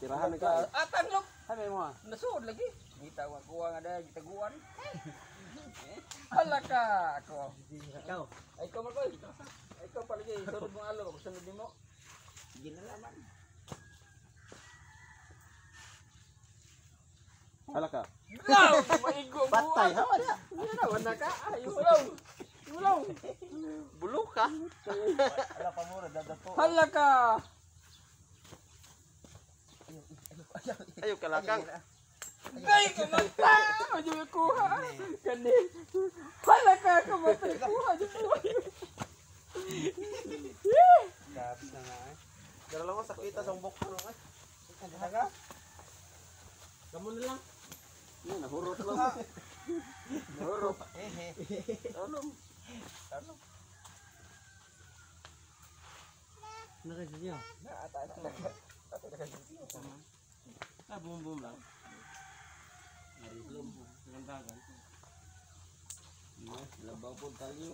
Tirahan ka. Atang lok. Hay mo. Nasud lagi. Kita kuwang ada gitaguan. Hala ka ako. Ikaw. Ay ko man ko. Ay ko palagi sunod mo alo ko sunod nimo. Ginalaman. Hala ka. Wow, maigo. Patay ha wala. Wala ka. Ay ulaw. Ulaw. Bulok ka. Ala pa mo dadapo. Hala ka. Ayo kalakang. Gay ka mata! Ayo kuha! Kani! Hala ka! Kamatay kuha! Ayo kuha! Kapis na nga eh. Pero lang ko sa kita sa umbok ko eh. Ano ka? Kamu na lang. Yan, nahurot lang. Nahurot. Tanong. Tanong. Nakasisiyo? Ah, bum lang. Narilom po. Nandagan. Labaw po tayo.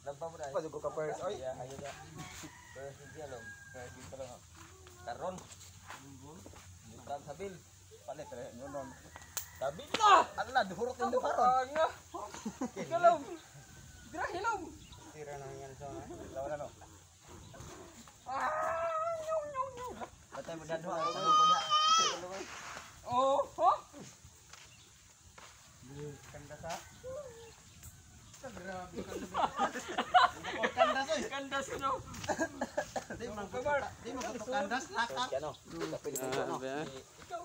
Labaw mo na. Pwede ko ka first. Oy. Ayun na. First din siya lang. First din pala. Karon. Bukan sabil. Palit. Nonon. Sabil na! Allah, duhurot ng duharon. Galom. Grahilom. Tira na yan sa mga. Lawan na no. Patay mo dadho ako ko dia. Oh, ho. Kandas ha. Grabe Kandas oy. kandas no. Di mo kandas lakap. Ano? Ikaw. Ikaw.